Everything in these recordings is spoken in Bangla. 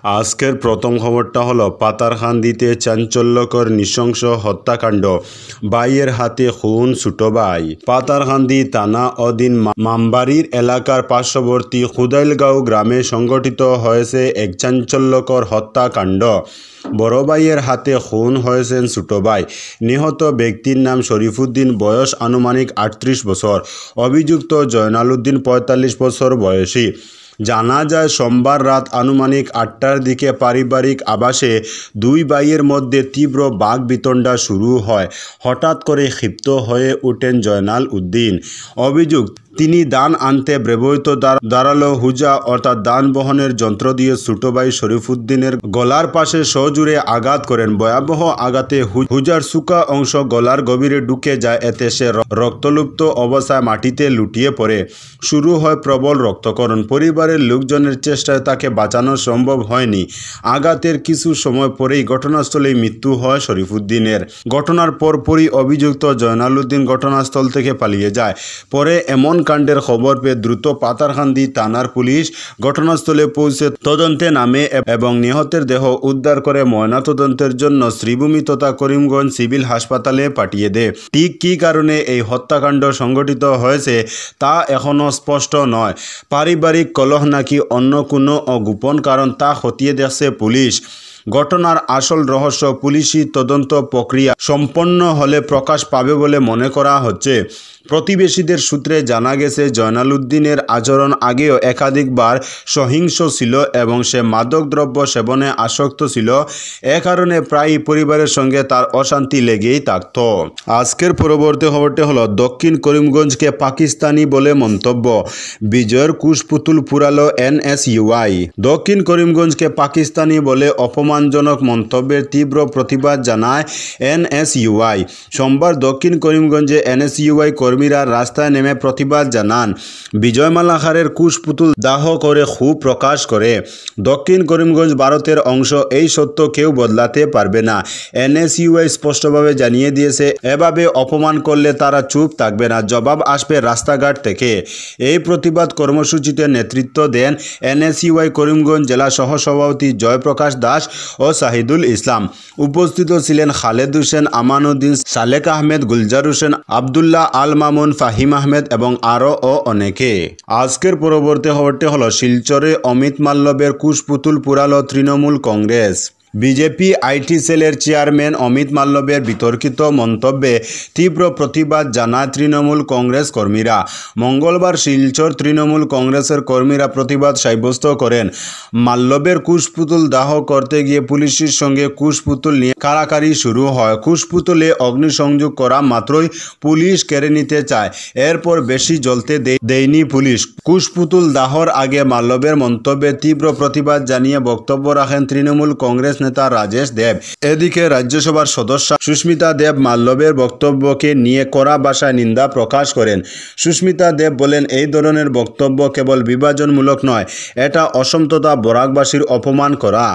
আজকের প্রথম খবরটা হলো পাতারকান্দিতে চাঞ্চল্যকর নৃশংস হত্যাকাণ্ড। ভাইয়ের হাতে খুন ছোট ভাই। পাতারকান্দি থানা অধীন মামবাড়ির এলাকার পার্শ্ববর্তী খুদাইলগাঁও গ্রামে সংঘটিত হয়েছে এক চাঞ্চল্যকর হত্যাকাণ্ড। বড় ভাইয়ের হাতে খুন হয়েছেন ছোট ভাই। নিহত ব্যক্তির নাম শরীফুদ্দিন, বয়স আনুমানিক ৩৮ বছর। অভিযুক্ত জয়নাল উদ্দিন ৪৫ বছর বয়সী। জানা যায় সোমবার রাত আনুমানিক ৮টার দিকে পারিবারিক আবাসে দুই ভাইয়ের মধ্যে তীব্র বাকবিতণ্ডা শুরু হয়। হঠাৎ করে ক্ষিপ্ত হয়ে ওঠেন জয়নাল উদ্দিন। অভিযোগ, তিনি ধান আনতে ব্যবহৃত ধারালো হুজা অর্থাৎ ধান বহনের যন্ত্র দিয়ে ছোট ভাই শরীফুদ্দিনের গলার পাশে সজোরে আঘাত করেন। ভয়াবহ আঘাতে হুজার চুকা অংশ গলার গভীরে ঢুকে যায়। এতে সে রক্তলুপ্ত অবস্থায় মাটিতে লুটিয়ে পড়ে। শুরু হয় প্রবল রক্তক্ষরণ। পরিবারের লোকজনের চেষ্টায় তাকে বাঁচানো সম্ভব হয়নি। আঘাতের কিছু সময় পরেই ঘটনাস্থলেই মৃত্যু হয় শরীফুদ্দিনের। ঘটনার পরপরই অভিযুক্ত জয়নাল উদ্দিন ঘটনাস্থল থেকে পালিয়ে যায়। পরে এমন কাণ্ডের খবর পেয়ে দ্রুত পাতারকান্দি থানার পুলিশ ঘটনাস্থলে পৌঁছে তদন্তে নামে এবং নিহতের দেহ উদ্ধার করে ময়নাতদন্তের জন্য শ্রীভূমি তথা করিমগঞ্জ সিভিল হাসপাতালে পাঠিয়ে দেয়। ঠিক কী কারণে এই হত্যাকাণ্ড সংঘটিত হয়েছে তা এখনও স্পষ্ট নয়। পারিবারিক কলহ নাকি অন্য কোনো গোপন কারণ তা খতিয়ে দেখছে পুলিশ। ঘটনার আসল রহস্য পুলিশি তদন্ত প্রক্রিয়া সম্পন্ন হলে প্রকাশ পাবে বলে মনে করা হচ্ছে। প্রতিবেশীদের সূত্রে জানা গেছে, জয়নাল উদ্দিনের আচরণ আগেও একাধিকবার সহিংস ছিল এবং সে মাদকদ্রব্য সেবনে আসক্ত ছিল। এ কারণে প্রায়ই পরিবারের সঙ্গে তার অশান্তি লেগেই থাকত। আজকের পরবর্তী খবরটি হলো দক্ষিণ করিমগঞ্জকে পাকিস্তানি বলে মন্তব্য। বিজয়ের কুশপুতুল পুরালো এনএসইউআই। দক্ষিণ করিমগঞ্জকে পাকিস্তানি বলে অপমানজনক মন্তব্যের তীব্র প্রতিবাদ জানায় এনএসইউআই। সোমবার দক্ষিণ করিমগঞ্জে এনএসইউআই কর্মীরা রাস্তায় নেমে প্রতিবাদ জানান। বিজয়মালা খারের কুশপুতুল দাহ করে ক্ষোভ প্রকাশ করে। দক্ষিণ করিমগঞ্জ ভারতের অংশ, এই সত্য কেউ বদলাতে পারবে না। এনএসইউআই স্পষ্টভাবে জানিয়ে দিয়েছে, এভাবে অপমান করলে তারা চুপ থাকবে না, জবাব আসবে রাস্তাঘাট থেকে। এই প্রতিবাদ কর্মসূচিতে নেতৃত্ব দেন এনএসইউআই করিমগঞ্জ জেলা সহসভাপতি জয়প্রকাশ দাস ও শাহিদুল ইসলাম। উপস্থিত ছিলেন খালেদ হোসেন, আমানুদ্দিন, সালেক আহমেদ, গুলজার হোসেন, আবদুল্লাহ আল মামুন, ফাহিম আহমেদ এবং আরও অনেকে। আজকের পরবর্তী খবরটি হলো শিলচরে অমিত মাল্লবের কুশপুতুল পুরালো তৃণমূল কংগ্রেস। বিজেপি আইটি সেলের চেয়ারম্যান অমিত মাল্লবের বিতর্কিত মন্তব্যে তীব্র প্রতিবাদ জানায় তৃণমূল কংগ্রেস কর্মীরা। মঙ্গলবার শিলচর তৃণমূল কংগ্রেসের কর্মীরা প্রতিবাদ সাব্যস্ত করেন। মাল্লবের কুশপুতুল দাহ করতে গিয়ে পুলিশের সঙ্গে কুশপুতুল নিয়ে কাড়াকাড়ি শুরু হয়। কুশপুতুলে অগ্নিসংযোগ করা মাত্রই পুলিশ কেড়ে নিতে চায়। এরপর বেশি জ্বলতে দেয়নি পুলিশ। কুশপুতুল দাহর আগে মাল্লবের মন্তব্যে তীব্র প্রতিবাদ জানিয়ে বক্তব্য রাখেন তৃণমূল কংগ্রেস নেতা রাজেশ দেব। এদিকে রাজ্যসভার সদস্য সুস্মিতা দেব মাল্লবের বক্তব্যকে নিয়ে কড়া ভাষায় নিন্দা প্রকাশ করেন। সুস্মিতা দেব বলেন, এই ধরনের বক্তব্য কেবল বিভাজনমূলক নয়, এটা অসম তথা বরাকবাসীর অপমান করা।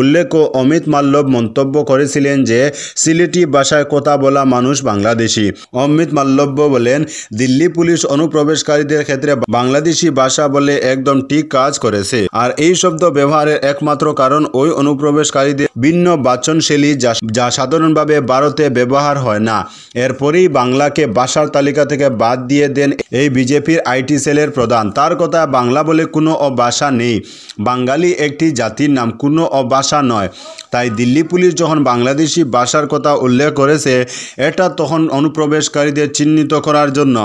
উল্লেখ্য, অমিত মাল্লব মন্তব্য করেছিলেন যে সিলেটি ভাষায় কথা বলা মানুষ বাংলাদেশি। অমিত মাল্লব্য বলেন, দিল্লি পুলিশ অনুপ্রবেশকারীদের ক্ষেত্রে বাংলাদেশি ভাষা বলে একদম ঠিক কাজ করেছে। আর এই শব্দ ব্যবহারের একমাত্র কারণ ওই অনুপ্রবেশকারী ভিন্ন বাচনশৈলী যা সাধারণভাবে ভারতে ব্যবহার হয় না। এরপরেই বাংলাকে ভাষার তালিকা থেকে বাদ দিয়ে দেন এই বিজেপির আইটি সেলের প্রধান। তার কথা, বাংলা বলে কোনো ভাষা নেই, বাঙালি একটি জাতির নাম, কোনো ভাষা নয়। তাই দিল্লি পুলিশ যখন বাংলাদেশি ভাষার কথা উল্লেখ করেছে, এটা তখন অনুপ্রবেশকারীদের চিহ্নিত করার জন্য।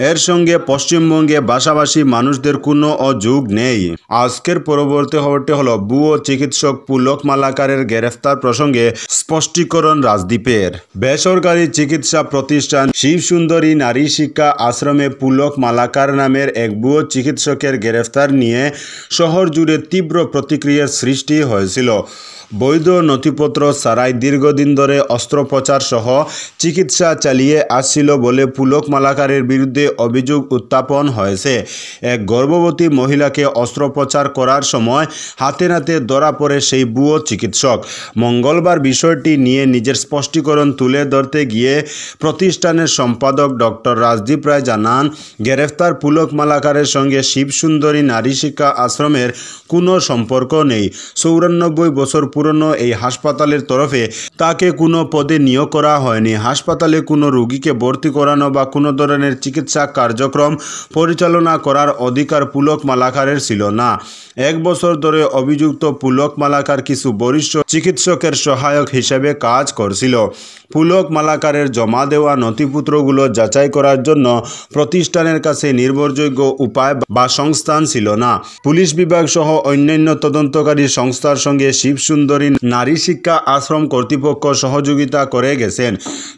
এর সঙ্গে পশ্চিমবঙ্গে ভাষাভাষী মানুষদের কোনো যোগ নেই। আজকের পরবর্তী খবরটি হলো ভুয়ো চিকিৎসক পুলক মালাকারের গ্রেফতার প্রসঙ্গে স্পষ্টীকরণ রাজদীপের। বেসরকারি চিকিৎসা প্রতিষ্ঠান শিবসুন্দরী নারী শিক্ষা আশ্রমে পুলক মালাকার নামের এক ভুয়ো চিকিৎসকের গ্রেফতার নিয়ে শহর জুড়ে তীব্র প্রতিক্রিয়ার সৃষ্টি হয়েছিল। বৈধ নথিপত্র ছাড়াই দীর্ঘদিন ধরে অস্ত্রোপচার সহ চিকিৎসা চালিয়ে আসছিল বলে পুলক মালাকারের বিরুদ্ধে অভিযোগ উত্থাপন হয়েছে। এক গর্ভবতী মহিলাকে অস্ত্রোপচার করার সময় হাতে নাতে ধরা পড়ে সেই ভুয়ো চিকিৎসক। চিকিৎসক। মঙ্গলবার বিষয়টি নিয়ে নিজের স্পষ্টীকরণ তুলে ধরতে গিয়ে প্রতিষ্ঠানের সম্পাদক ডক্টর রাজদীপ রায় জানান, গ্রেফতার পুলক মালাকারের সঙ্গে শিবসুন্দরী নারী শিক্ষা আশ্রমের কোনো সম্পর্ক নেই। 94 বছর পুরনো এই হাসপাতালের তরফে তাকে কোনো পদে নিয়োগ করা হয়নি। হাসপাতালে কোনো রোগীকে ভর্তি করানো বা কোনো ধরনের চিকিৎসা কার্যক্রম পরিচালনা করার অধিকার পুলক মালাকারের ছিল না। 1 বছর ধরে অভিযুক্ত পুলক মালাকার কিছু বরিষ্ঠ চিকিৎসকের সহায়ক হিসেবে কাজ করছিল। পুলক মালাকারের জমা দেওয়া নথিপত্রগুলো যাচাই করার জন্য প্রতিষ্ঠানের কাছে নির্ভরযোগ্য উপায় বা সংস্থান ছিল না। পুলিশ বিভাগ সহ অন্যান্য তদন্তকারী সংস্থার সঙ্গে শিবসুন্দরী নারী শিক্ষা আশ্রম কর্তৃপক্ষ সহযোগিতা করে গেছেন।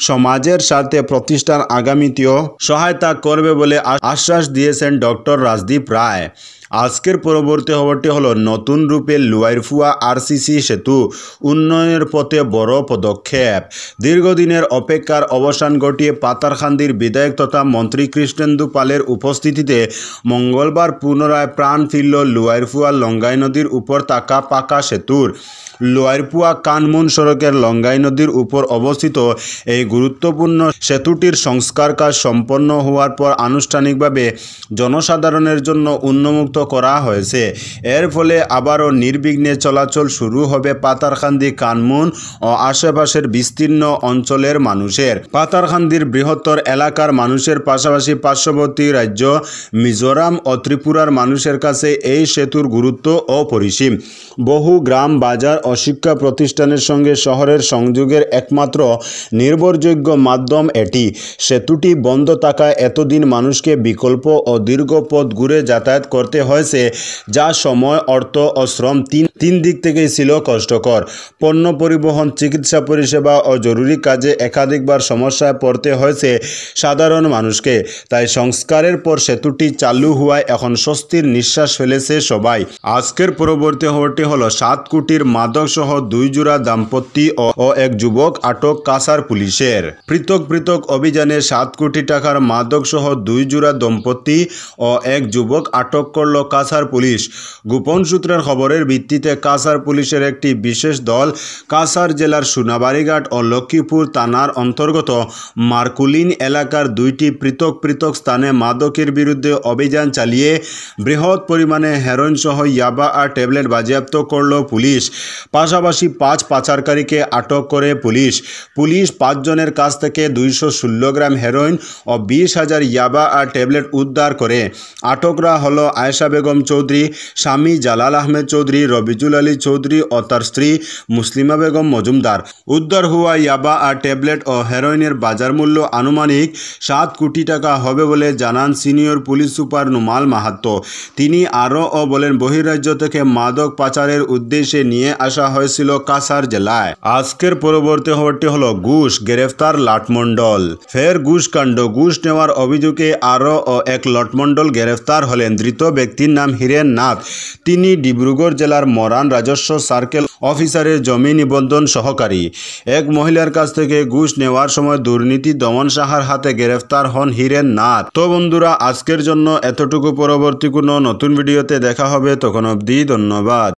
সমাজের স্বার্থে প্রতিষ্ঠান আগামীতেও সহায়তা করবে বলে আশ্বাস দিয়েছেন ডক্টর রাজদীপ রায়। আজকের পরবর্তী খবরটি হলো নতুন রূপে লুয়াইরফুয়া আরসিসি সেতু উন্নয়নের পথে বড় পদক্ষেপ। দীর্ঘদিনের অপেক্ষার অবসান ঘটিয়ে পাতারকান্দির বিধায়ক তথা মন্ত্রী কৃষ্ণেন্দু পালের উপস্থিতিতে মঙ্গলবার পুনরায় প্রাণ ফিরল লুয়াইরফুয়া লঙ্গাই নদীর উপর থাকা পাকা সেতুর। লুয়াইরপুয়া কানমুন সড়কের লঙ্গাই নদীর উপর অবস্থিত এই গুরুত্বপূর্ণ সেতুটির সংস্কার কাজ সম্পন্ন হওয়ার পর আনুষ্ঠানিকভাবে জনসাধারণের জন্য উন্মুক্ত করা হয়েছে। এর ফলে আবারও নির্বিঘ্নে চলাচল শুরু হবে পাতারকান্দি, কানমুন ও আশেপাশের বিস্তীর্ণ অঞ্চলের মানুষের। পাতারকান্দির বৃহত্তর এলাকার মানুষের পাশাপাশি পার্শ্ববর্তী রাজ্য মিজোরাম ও ত্রিপুরার মানুষের কাছে এই সেতুর গুরুত্ব অপরিসীম। বহু গ্রাম, বাজার ও শিক্ষা প্রতিষ্ঠানের সঙ্গে শহরের সংযোগের একমাত্র নির্ভরযোগ্য মাধ্যম এটি। সেতুটি বন্ধ থাকায় এতদিন মানুষকে বিকল্প ও দীর্ঘ পথ ঘুরে যাতায়াত করতে হয়েছে, যা সময়, অর্থ ও শ্রম তিন দিক থেকেই ছিল কষ্টকর। পণ্য পরিবহন, চিকিৎসা পরিষেবা ও জরুরি কাজে একাধিকবার সমস্যায় পড়তে হয়েছে সাধারণ মানুষকে। তাই সংস্কারের পর সেতুটি চালু হওয়ায় এখন স্বস্তির নিঃশ্বাস ফেলেছে সবাই। আজকের পরবর্তী খবরটি হলো 7 কোটির মাদকসহ 2 জোড়া দাম্পত্য ও এক যুবক আটক কাছার পুলিশের। পৃথক পৃথক অভিযানে 7 কোটি টাকার মাদকসহ 2 জোড়া দম্পতি ও এক যুবক আটক করল কাছার পুলিশ। গোপন সূত্রের খবরের ভিত্তিতে কাছার পুলিশের একটি বিশেষ দল কাছার জেলার সোনাবাড়িঘাট ও লক্ষ্মীপুর থানার অন্তর্গত মার্কুলিন এলাকার 2টি পৃথক পৃথক স্থানে মাদকের বিরুদ্ধে অভিযান চালিয়ে বৃহৎ পরিমাণে হেরোইন সহ ইয়াবা আর ট্যাবলেট বাজেয়াপ্ত করল পুলিশ। পাশাপাশি 5 পাচারকারীকে আটক করে পুলিশ। 5 জনের কাছ থেকে 216 গ্রাম হেরোইন ও 20,000 ইয়াবা আর ট্যাবলেট উদ্ধার করে। আটকরা হলো আয়েশা বেগম চৌধুরী, স্বামী জালাল আহমেদ চৌধুরী, রবিজুল আলী চৌধুরী ও তার স্ত্রী মুসলিমা বেগম মজুমদার। উদ্ধার হওয়া ইয়াবা আর ট্যাবলেট ও হেরোইনের বাজার মূল্য আনুমানিক 7 কোটি টাকা হবে বলে জানান senior police super Numal Mahato. তিনি আরও বলেন, বহিরাজ্য থেকে মাদক পাচারের উদ্দেশ্যে নিয়ে আসা হয়েছিল কাছার জেলায়। আজকের পরবর্তী খবরটি হলো ঘুষ, গ্রেফতার লাটমন্ডল। ফের ঘুষ কাণ্ড। ঘুষ নেওয়ার অভিযোগে আরও এক লটমন্ডল গ্রেফতার হলেন। ধৃত ব্যক্তির নাম হীরেন নাথ। তিনি ডিব্রুগড় জেলার মরান রাজস্ব সার্কেল অফিসারের জমি নিবন্ধন সহকারী। এক মহিলার কাছ থেকে ঘুষ নেওয়ার সময় দুর্নীতি দমন শাখার হাতে গ্রেফতার হন হীরেন নাথ। তো বন্ধুরা, আজকের জন্য এতটুকু। পরবর্তী কোনো নতুন ভিডিওতে দেখা হবে, তখন অবধি ধন্যবাদ।